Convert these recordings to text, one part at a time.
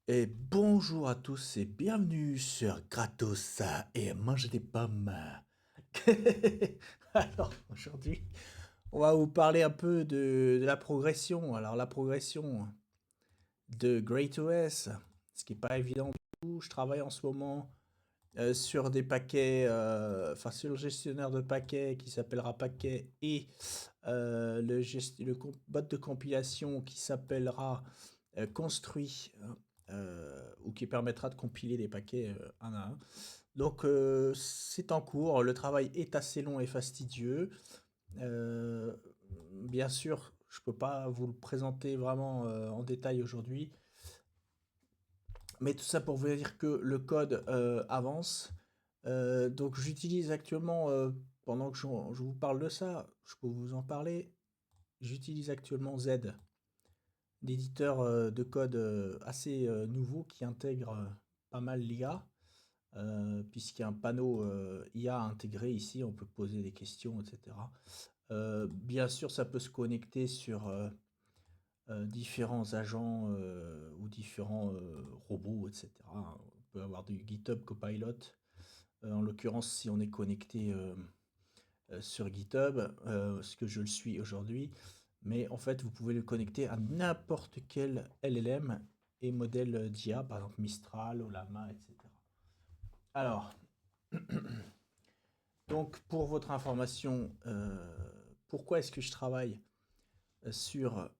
Et bonjour à tous et bienvenue sur Gratos et mange des pommes. Alors aujourd'hui, on va vous parler un peu de la progression. Alors la progression de GreatOS, ce qui n'est pas évident du tout. Je travaille en ce moment sur des paquets, sur le gestionnaire de paquets qui s'appellera Paquet et bot de compilation qui s'appellera Construit, ou qui permettra de compiler des paquets un à un. Donc c'est en cours, le travail est assez long et fastidieux. Euh, Bien sûr, je ne peux pas vous le présenter vraiment en détail aujourd'hui, mais tout ça pour vous dire que le code avance. Donc j'utilise actuellement, pendant que je vous parle de ça, je peux vous en parler, j'utilise actuellement Z, l'éditeur de code assez nouveau qui intègre pas mal l'IA, puisqu'il y a un panneau IA intégré ici, on peut poser des questions, etc. Bien sûr, ça peut se connecter sur différents agents ou différents robots, etc. On peut avoir du GitHub Copilot. En l'occurrence, si on est connecté sur GitHub, ce que je le suis aujourd'hui, mais en fait, vous pouvez le connecter à n'importe quel LLM et modèle d'IA, par exemple Mistral, Olama, etc. Alors, donc pour votre information, pourquoi est-ce que je travaille sur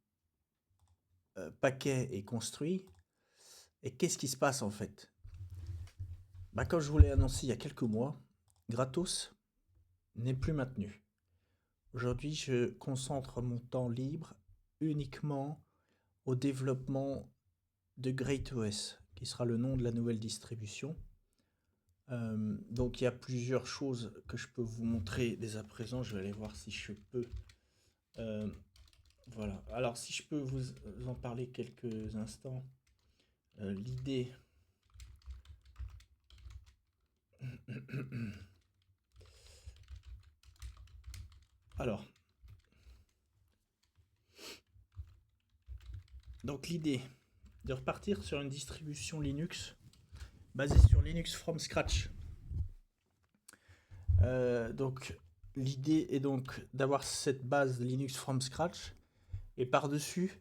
Paquet et Construit et qu'est-ce qui se passe en fait? Bah, comme je vous l'ai annoncé il y a quelques mois, Gratos n'est plus maintenu. Aujourd'hui, je concentre mon temps libre uniquement au développement de GreatOS, qui sera le nom de la nouvelle distribution. Donc il y a plusieurs choses que je peux vous montrer dès à présent. Je vais aller voir si je peux. Euh, voilà. Alors si je peux vous en parler quelques instants, l'idée. Alors, donc l'idée de repartir sur une distribution Linux basée sur Linux from scratch. Donc l'idée est donc d'avoir cette base Linux from scratch et par-dessus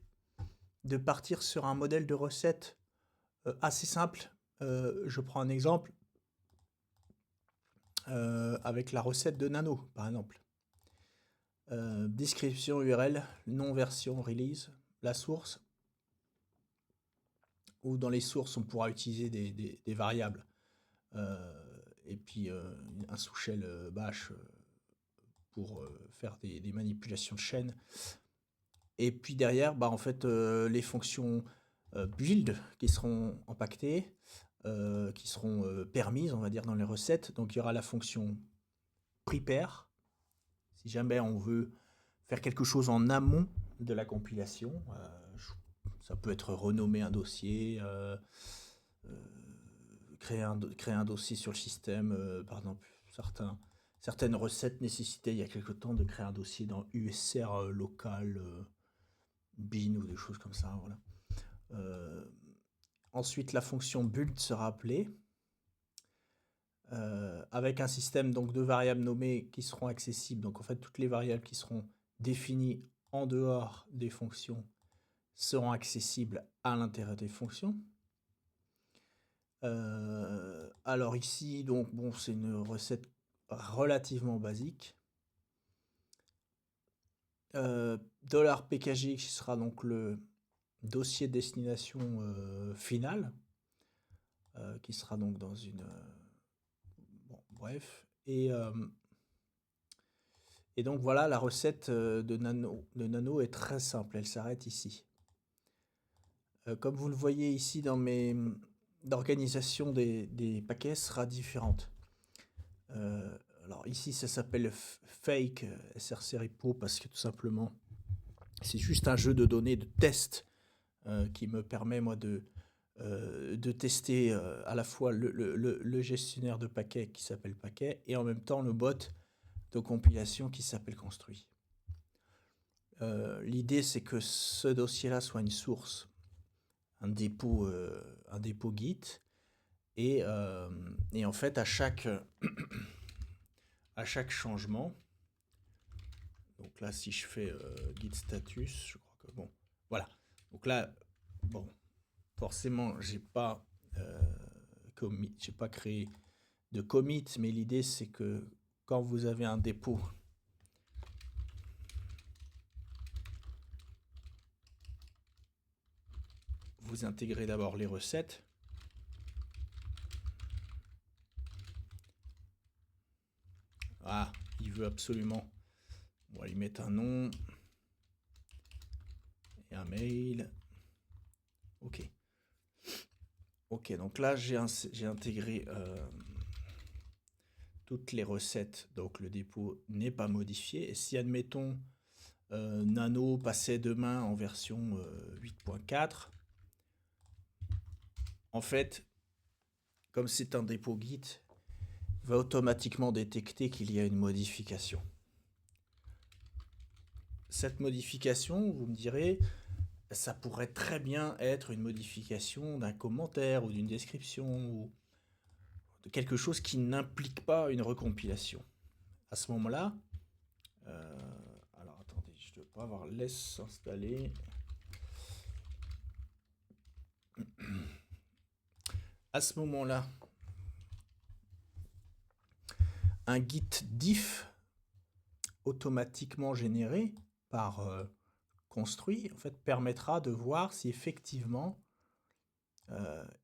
de partir sur un modèle de recette assez simple. Je prends un exemple avec la recette de Nano, par exemple. Description URL, nom version release, la source, ou dans les sources on pourra utiliser des variables. Et puis un sous-shell bash pour faire des manipulations de chaîne. Et puis derrière, bah, en fait, les fonctions build qui seront empaquetées, qui seront permises, on va dire, dans les recettes. Donc il y aura la fonction prepare, si jamais on veut faire quelque chose en amont de la compilation. Ça peut être renommer un dossier, créer un dossier sur le système. Par exemple, certaines recettes nécessitaient il y a quelque temps de créer un dossier dans USR local, bin ou des choses comme ça. Voilà. Euh, Ensuite, la fonction build sera appelée avec un système donc de variables nommées qui seront accessibles. Donc en fait, toutes les variables qui seront définies en dehors des fonctions seront accessibles à l'intérieur des fonctions. Alors ici, donc bon, c'est une recette relativement basique. $PKG qui sera donc le dossier de destination final, qui sera donc dans une bon, bref. Et donc voilà, la recette de Nano est très simple, elle s'arrête ici. Comme vous le voyez ici dans l'organisation des paquets sera différente. Alors ici ça s'appelle fake src repo parce que tout simplement c'est juste un jeu de données de test qui me permet moi de tester à la fois le gestionnaire de paquets qui s'appelle paquet et en même temps le bot de compilation qui s'appelle construit. L'idée c'est que ce dossier là soit une source un dépôt Git. Et en fait, à chaque changement, donc là, si je fais git status, je crois que bon, voilà. Donc là, bon, forcément, j'ai pas créé de commit, mais l'idée c'est que quand vous avez un dépôt, vous intégrez d'abord les recettes. Ah, il veut absolument. On va lui mettre un nom et un mail. Ok. Ok, donc là j'ai intégré toutes les recettes, donc le dépôt n'est pas modifié. Et si admettons Nano passait demain en version 8.4, en fait, comme c'est un dépôt Git, il va automatiquement détecter qu'il y a une modification. Cette modification, vous me direz, ça pourrait très bien être une modification d'un commentaire ou d'une description ou de quelque chose qui n'implique pas une recompilation. À ce moment-là, alors attendez, je dois pas avoir laisse installé. À ce moment-là, un git diff automatiquement généré par construit en fait permettra de voir si effectivement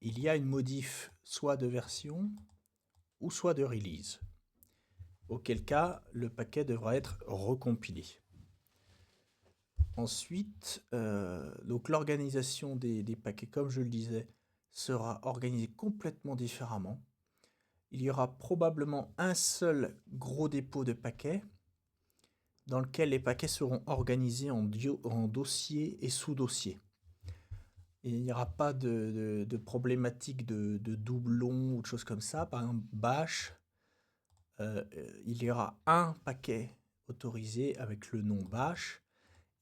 il y a une modif soit de version ou soit de release, auquel cas le paquet devra être recompilé. Ensuite, donc l'organisation des paquets, comme je le disais, sera organisée complètement différemment. Il y aura probablement un seul gros dépôt de paquets dans lequel les paquets seront organisés en dossiers et sous-dossiers. Il n'y aura pas de problématique de doublons ou de choses comme ça. Par exemple, bash, il y aura un paquet autorisé avec le nom bash.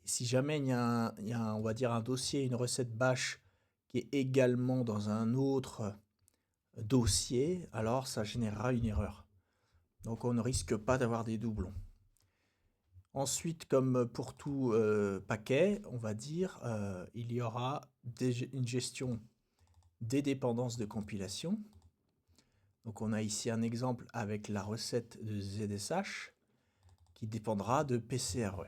Et si jamais il y a, on va dire un dossier, une recette bash qui est également dans un autre dossier, alors ça générera une erreur. Donc on ne risque pas d'avoir des doublons. Ensuite, comme pour tout paquet, on va dire, il y aura une gestion des dépendances de compilation. Donc on a ici un exemple avec la recette de ZSH qui dépendra de PCRE.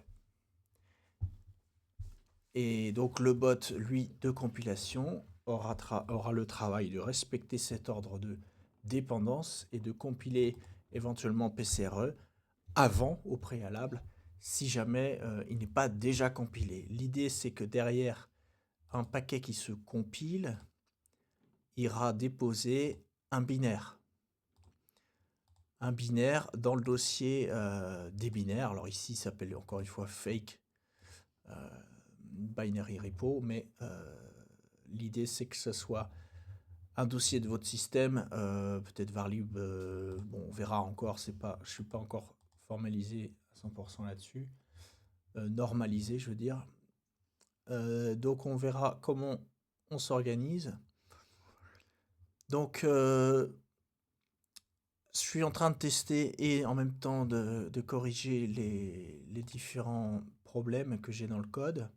Et donc le bot, lui, de compilation, aura le travail de respecter cet ordre de dépendance et de compiler éventuellement PCRE avant, au préalable, si jamais il n'est pas déjà compilé. L'idée, c'est que derrière un paquet qui se compile, ira déposer un binaire. Un binaire dans le dossier des binaires. Alors ici, ça s'appelle encore une fois fake binary repo, mais l'idée, c'est que ce soit un dossier de votre système, peut-être varlib, bon, on verra encore, je ne suis pas encore formalisé à 100% là-dessus, normalisé, je veux dire. Donc on verra comment on s'organise. Donc je suis en train de tester et en même temps de corriger les différents problèmes que j'ai dans le code,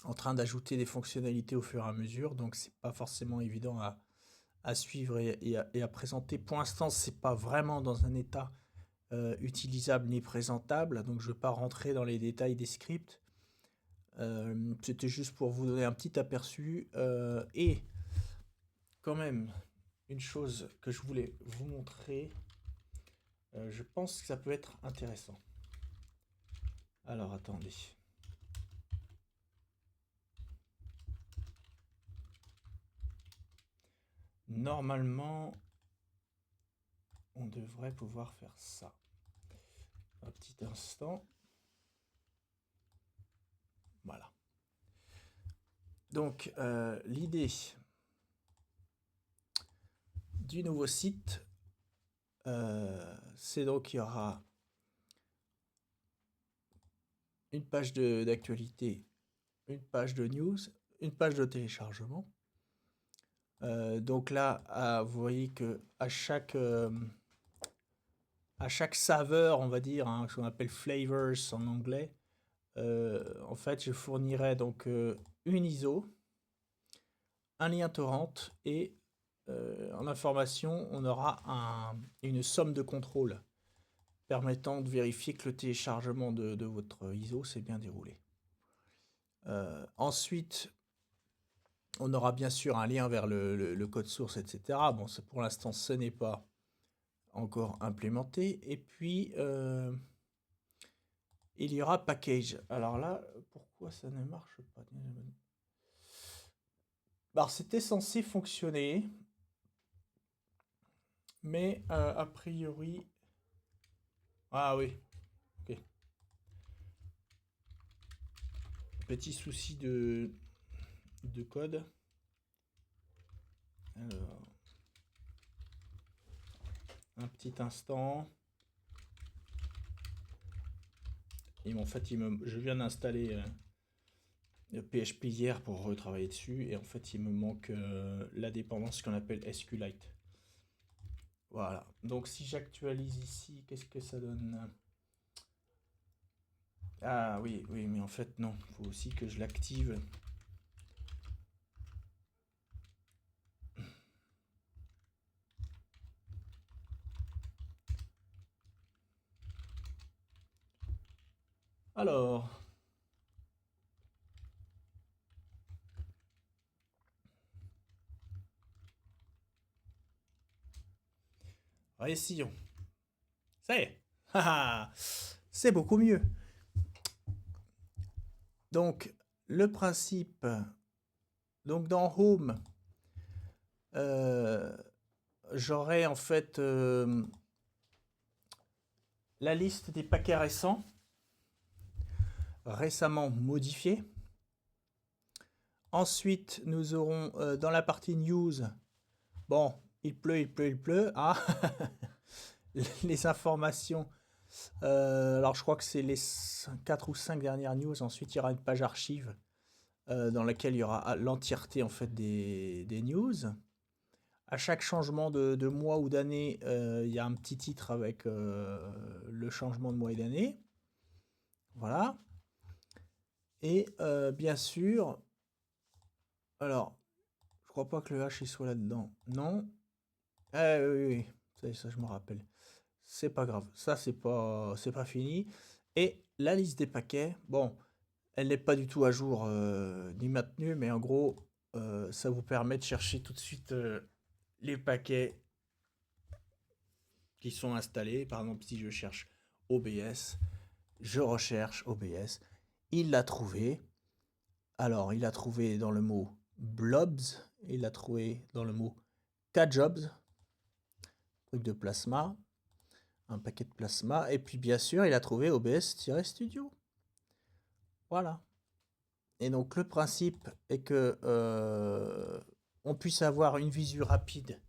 en train d'ajouter des fonctionnalités au fur et à mesure, donc c'est pas forcément évident à suivre et à présenter. Pour l'instant, c'est pas vraiment dans un état utilisable ni présentable, donc je ne vais pas rentrer dans les détails des scripts. C'était juste pour vous donner un petit aperçu et quand même une chose que je voulais vous montrer, je pense que ça peut être intéressant. Alors attendez. Normalement, on devrait pouvoir faire ça. Un petit instant. Voilà. Donc, l'idée du nouveau site, c'est donc qu'il y aura une page d'actualité, une page de news, une page de téléchargement. Donc là, vous voyez que à chaque saveur, on va dire, hein, ce qu'on appelle flavors en anglais, en fait, je fournirai donc une ISO, un lien torrent et en information, on aura une somme de contrôle permettant de vérifier que le téléchargement de votre ISO s'est bien déroulé. Ensuite, on aura bien sûr un lien vers le code source, etc. Bon, pour l'instant, ce n'est pas encore implémenté. Et puis, il y aura package. Alors là, pourquoi ça ne marche pas? Alors, c'était censé fonctionner, mais a priori... Ah oui, ok. Petit souci de code. Alors, un petit instant. Et en fait, je viens d'installer PHP hier pour retravailler dessus. Et en fait, il me manque la dépendance qu'on appelle SQLite. Voilà. Donc, si j'actualise ici, qu'est-ce que ça donne? Ah oui, oui, mais en fait, non. Il faut aussi que je l'active. Alors... essayons. Ça y est. C'est beaucoup mieux. Donc, le principe... Donc, dans Home, j'aurai en fait la liste des paquets récemment modifiés. Ensuite, nous aurons dans la partie news, bon, il pleut, ah, les informations. Alors, je crois que c'est les 4 ou 5 dernières news. Ensuite, il y aura une page archive dans laquelle il y aura l'entièreté en fait des news. À chaque changement de mois ou d'année, il y a un petit titre avec le changement de mois et d'année. Voilà. Et bien sûr, alors, je crois pas que le H soit là-dedans. Non. Oui, ça je me rappelle. C'est pas grave. Ça, c'est pas fini. Et la liste des paquets, bon, elle n'est pas du tout à jour ni maintenue, mais en gros, ça vous permet de chercher tout de suite les paquets qui sont installés. Par exemple, si je cherche OBS, je recherche OBS. Il l'a trouvé. Alors, il l'a trouvé dans le mot blobs. Il l'a trouvé dans le mot kjobs, truc de plasma, un paquet de plasma. Et puis, bien sûr, il a trouvé OBS-studio. Voilà. Et donc, le principe est que on puisse avoir une visu rapide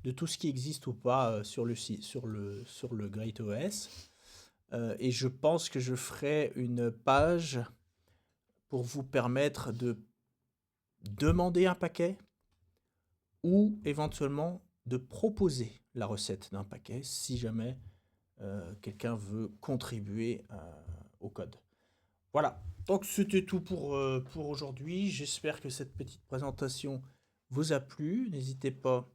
de tout ce qui existe ou pas sur le Great OS. Et je pense que je ferai une page pour vous permettre de demander un paquet ou éventuellement de proposer la recette d'un paquet si jamais quelqu'un veut contribuer au code. Voilà, donc c'était tout pour aujourd'hui. J'espère que cette petite présentation vous a plu. N'hésitez pas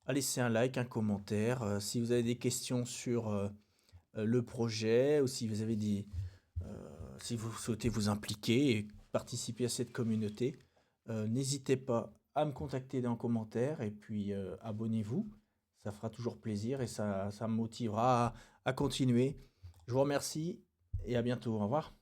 à laisser un like, un commentaire. Si vous avez des questions sur le projet ou si vous avez si vous souhaitez vous impliquer et participer à cette communauté, n'hésitez pas à me contacter dans les commentaires et puis abonnez-vous. Ça fera toujours plaisir et ça me motivera à continuer. Je vous remercie et à bientôt. Au revoir.